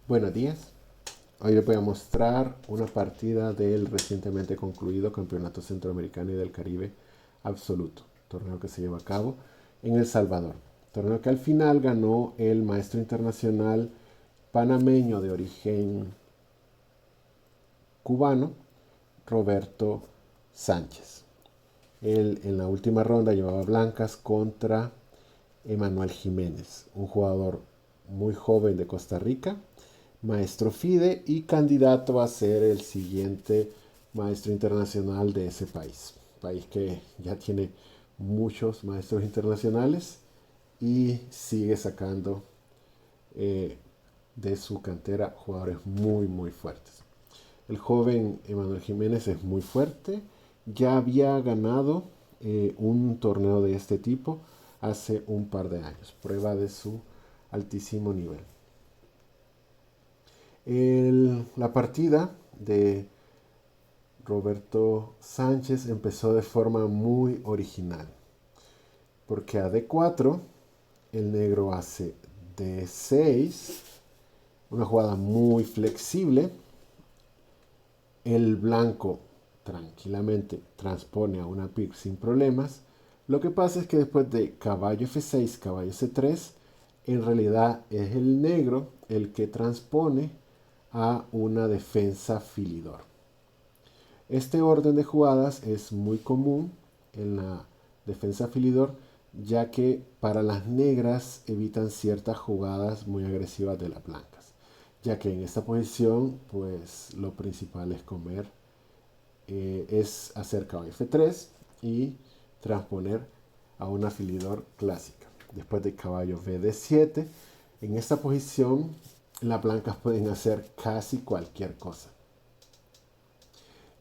Buenos días. Hoy les voy a mostrar una partida del recientemente concluido Campeonato Centroamericano y del Caribe Absoluto, torneo que se lleva a cabo en El Salvador. Torneo que al final ganó el maestro internacional panameño de origen cubano, Roberto Sánchez. Él en la última ronda llevaba blancas contra Emanuel Jiménez, un jugador muy joven de Costa Rica, maestro FIDE y candidato a ser el siguiente maestro internacional de ese país que ya tiene muchos maestros internacionales y sigue sacando eh, de su cantera jugadores muy fuertes. El joven Emanuel Jiménez es muy fuerte, ya había ganado un torneo de este tipo hace un par de años, prueba de su altísimo nivel. La partida de Roberto Sánchez empezó de forma muy original, porque a D4 el negro hace D6, una jugada muy flexible, el blanco tranquilamente transpone a una pick sin problemas. Lo que pasa es que después de caballo F6, caballo C3, en realidad es el negro el que transpone a una defensa filidor. Este orden de jugadas es muy común en la defensa filidor, ya que para las negras evitan ciertas jugadas muy agresivas de las blancas, ya que en esta posición pues lo principal es comer, es hacer caballo F3 y transponer a una filidor clásica. Después de caballo BD7, en esta posición las blancas pueden hacer casi cualquier cosa.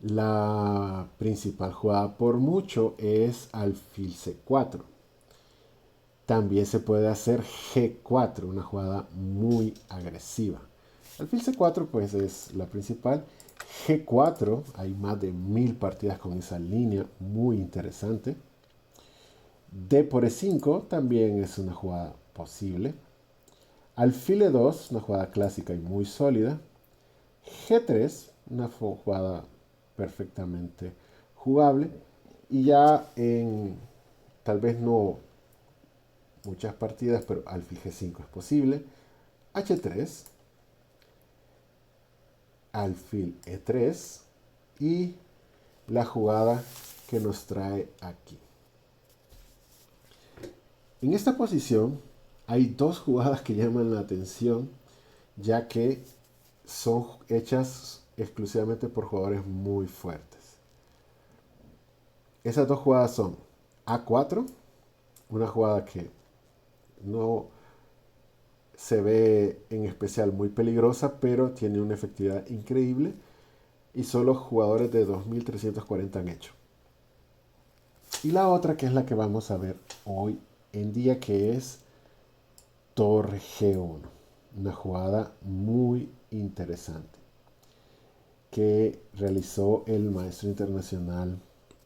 La principal jugada por mucho es alfil C4. También se puede hacer G4, una jugada muy agresiva. Alfil C4 pues es la principal. G4, hay más de 1000 partidas con esa línea, muy interesante. D por E5 también es una jugada posible. Alfil E2, una jugada clásica y muy sólida. G3, una jugada perfectamente jugable. Y ya en tal vez no muchas partidas, pero alfil G5 es posible. H3, alfil E3 y la jugada que nos trae aquí. En esta posición hay dos jugadas que llaman la atención, ya que son hechas exclusivamente por jugadores muy fuertes. Esas dos jugadas son A4, una jugada que no se ve en especial muy peligrosa, pero tiene una efectividad increíble y solo jugadores de 2340 han hecho. Y la otra que es la que vamos a ver hoy en día, que es torre G1, una jugada muy interesante que realizó el maestro internacional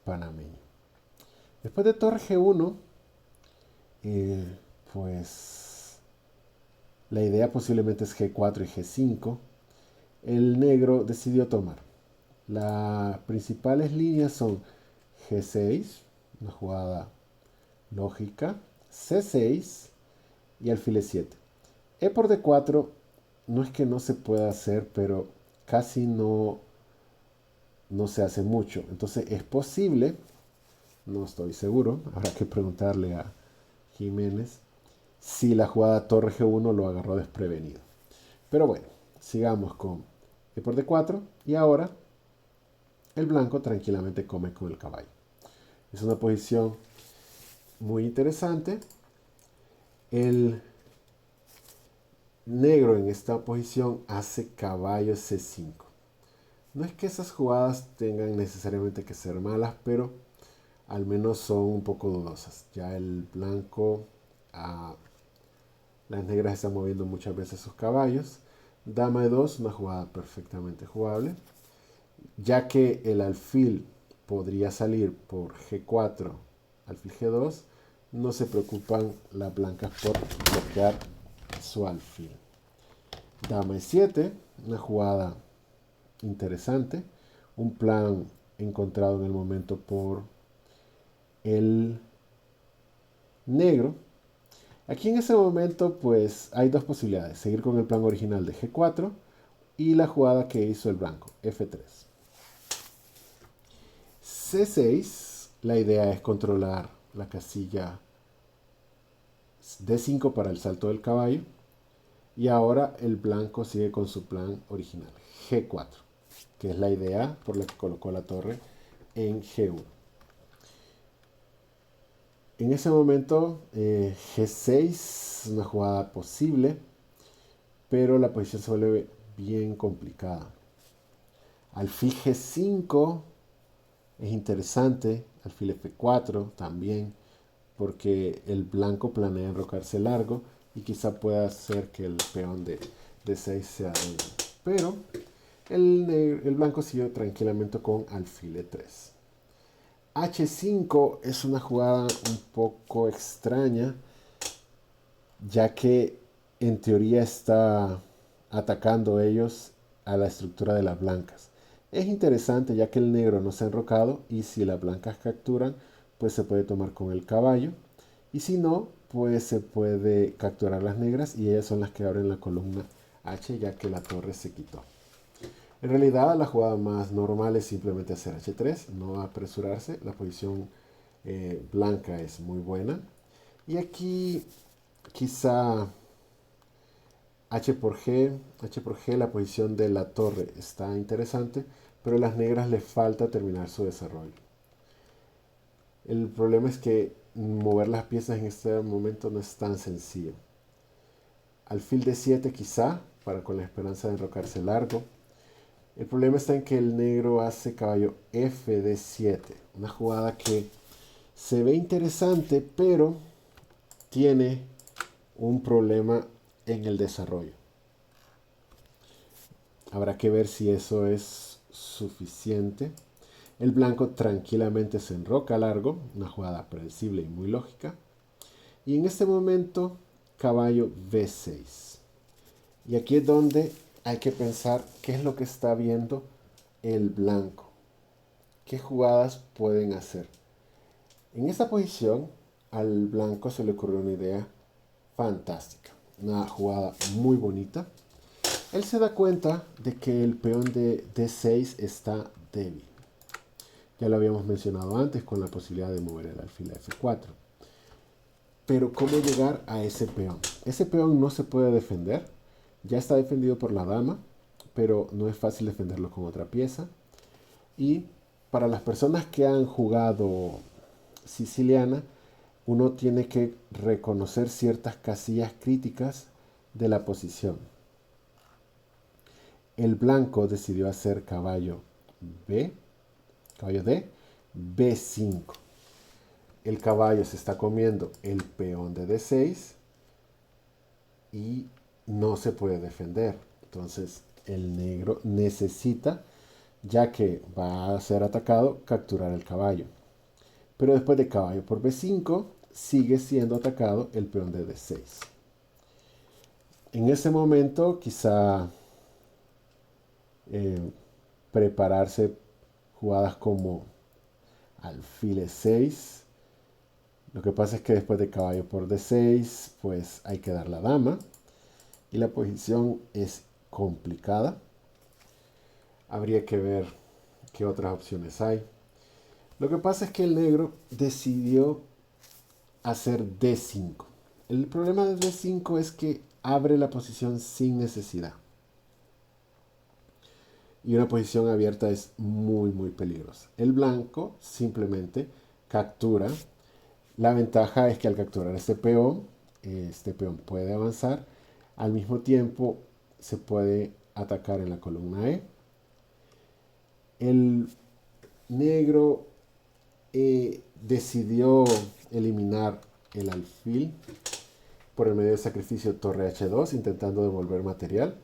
panameño. Después de torre G1, eh, pues la idea posiblemente es G4 y G5. El negro decidió tomar. Las principales líneas son G6, una jugada lógica, C6 y alfil E7. E por D4 no es que no se pueda hacer, pero casi no se hace mucho. Entonces es posible, no estoy seguro, habrá que preguntarle a Jiménez si la jugada torre G1 lo agarró desprevenido. Pero bueno, sigamos con E por D4 y ahora el blanco tranquilamente come con el caballo. Es una posición muy interesante. El negro en esta posición hace caballo C5. No es que esas jugadas tengan necesariamente que ser malas, pero al menos son un poco dudosas. Ya el blanco, las negras están moviendo muchas veces sus caballos. Dama E2, una jugada perfectamente jugable, ya que el alfil podría salir por G4, alfil G2, no se preocupan las blancas por bloquear su alfil. Dama E7, una jugada interesante, un plan encontrado en el momento por el negro. Aquí en ese momento pues hay dos posibilidades, seguir con el plan original de G4 y la jugada que hizo el blanco, F3. C6, la idea es controlar la casilla D5 para el salto del caballo. Y ahora el blanco sigue con su plan original, G4, que es la idea por la que colocó la torre en G1. En ese momento, G6 es una jugada posible, pero la posición se vuelve bien complicada. Alfil G5 es interesante, alfil F4 también, porque el blanco planea enrocarse largo y quizá pueda hacer que el peón de D6 sea débil. Pero el blanco siguió tranquilamente con alfil E3. H5 es una jugada un poco extraña, ya que en teoría está atacando ellos a la estructura de las blancas. Es interesante ya que el negro no se ha enrocado y si las blancas capturan, pues se puede tomar con el caballo. Y si no, pues se puede capturar las negras y ellas son las que abren la columna H ya que la torre se quitó. En realidad la jugada más normal es simplemente hacer H3, no apresurarse. La posición blanca es muy buena. Y aquí quizá H por G, la posición de la torre está interesante, pero a las negras les falta terminar su desarrollo. El problema es que mover las piezas en este momento no es tan sencillo. Alfil D7 quizá, para con la esperanza de enrocarse largo. El problema está en que el negro hace caballo F D7, una jugada que se ve interesante, pero tiene un problema en el desarrollo. Habrá que ver si eso es suficiente. El blanco tranquilamente se enroca largo, una jugada predecible y muy lógica. Y en este momento, caballo B6. Y aquí es donde hay que pensar qué es lo que está viendo el blanco. ¿Qué jugadas pueden hacer? En esta posición, al blanco se le ocurrió una idea fantástica. Una jugada muy bonita. Él se da cuenta de que el peón de D6 está débil. Ya lo habíamos mencionado antes con la posibilidad de mover el alfil a F4. Pero ¿cómo llegar a ese peón? Ese peón no se puede defender. Ya está defendido por la dama, pero no es fácil defenderlo con otra pieza. Y para las personas que han jugado siciliana, uno tiene que reconocer ciertas casillas críticas de la posición. El blanco decidió hacer caballo B, caballo D, B5. El caballo se está comiendo el peón de D6 y no se puede defender. Entonces el negro necesita, ya que va a ser atacado, capturar el caballo. Pero después de caballo por B5, sigue siendo atacado el peón de D6. En ese momento quizá prepararse jugadas como alfil E6. Lo que pasa es que después de caballo por D6, pues hay que dar la dama. Y la posición es complicada. Habría que ver qué otras opciones hay. Lo que pasa es que el negro decidió hacer D5. El problema de D5 es que abre la posición sin necesidad. Y una posición abierta es muy, muy peligrosa. El blanco simplemente captura. La ventaja es que al capturar este peón puede avanzar. Al mismo tiempo se puede atacar en la columna E. El negro decidió eliminar el alfil por el medio del sacrificio torre H2, intentando devolver material.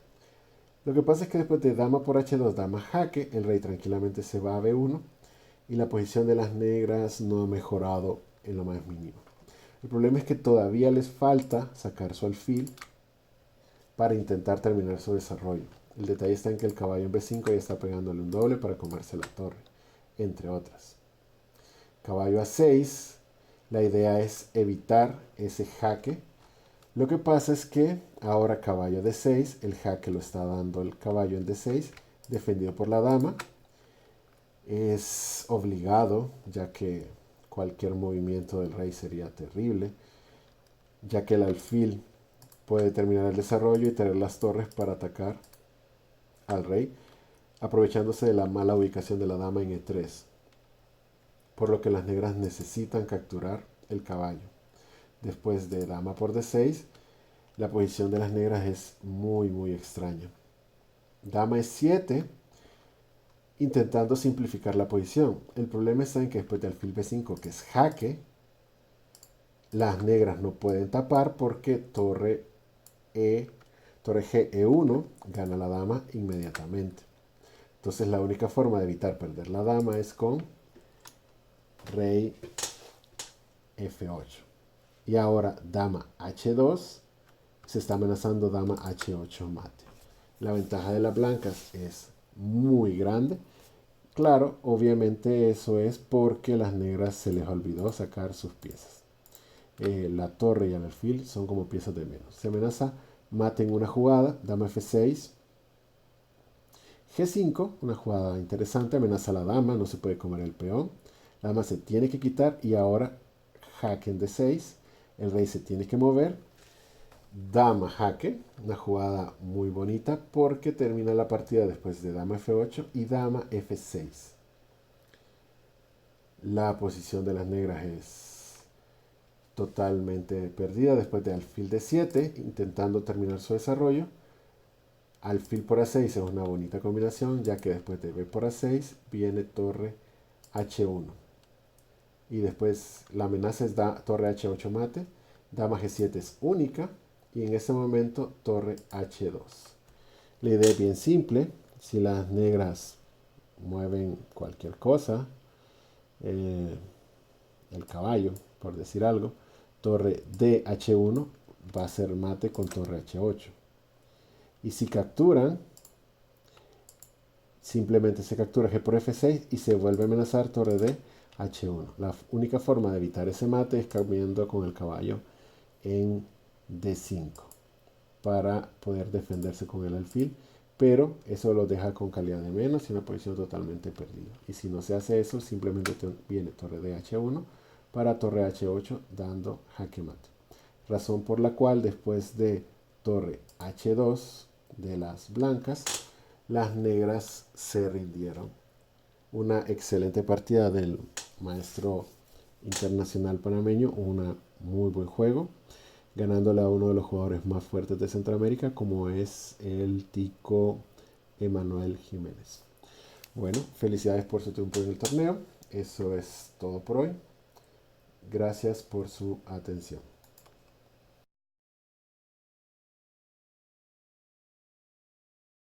Lo que pasa es que después de dama por H2, dama jaque, el rey tranquilamente se va a B1 y la posición de las negras no ha mejorado en lo más mínimo. El problema es que todavía les falta sacar su alfil para intentar terminar su desarrollo. El detalle está en que el caballo en B5 ya está pegándole un doble para comerse la torre, entre otras. Caballo A6, la idea es evitar ese jaque. Lo que pasa es que ahora caballo D6, el jaque lo está dando el caballo en D6, defendido por la dama. Es obligado, ya que cualquier movimiento del rey sería terrible, ya que el alfil puede terminar el desarrollo y tener las torres para atacar al rey, aprovechándose de la mala ubicación de la dama en E3, por lo que las negras necesitan capturar el caballo. Después de dama por D6, la posición de las negras es muy extraña. Dama E7, intentando simplificar la posición. El problema está en que después de alfil B5, que es jaque, las negras no pueden tapar porque torre G E1 gana la dama inmediatamente. Entonces la única forma de evitar perder la dama es con rey F8. Y ahora dama H2, se está amenazando dama H8 mate. La ventaja de las blancas es muy grande. Claro, obviamente eso es porque las negras se les olvidó sacar sus piezas. La torre y el alfil son como piezas de menos. Se amenaza mate en una jugada, dama F6, G5, una jugada interesante, amenaza a la dama, no se puede comer el peón. La dama se tiene que quitar y ahora jaque en D6, el rey se tiene que mover. Dama jaque, una jugada muy bonita porque termina la partida después de dama F8 y dama F6. La posición de las negras es totalmente perdida después de alfil D7, intentando terminar su desarrollo. Alfil por A6 es una bonita combinación, ya que después de B por A6 viene torre H1. Y después la amenaza es torre H8 mate, dama G7 es única, y en ese momento torre H2. La idea es bien simple, si las negras mueven cualquier cosa, el caballo, por decir algo, torre DH1 va a ser mate con torre H8. Y si capturan, simplemente se captura G por F6 y se vuelve a amenazar torre D H1. La única forma de evitar ese mate es cambiando con el caballo en D5 para poder defenderse con el alfil, pero eso lo deja con calidad de menos y una posición totalmente perdida. Y si no se hace eso, simplemente viene torre D H1 para torre H8 dando jaque mate. Razón por la cual después de torre H2 de las blancas, las negras se rindieron. Una excelente partida del maestro internacional panameño, un muy buen juego, ganándole a uno de los jugadores más fuertes de Centroamérica, como es el tico Emanuel Jiménez. Bueno, felicidades por su tiempo en el torneo. Eso es todo por hoy. Gracias por su atención.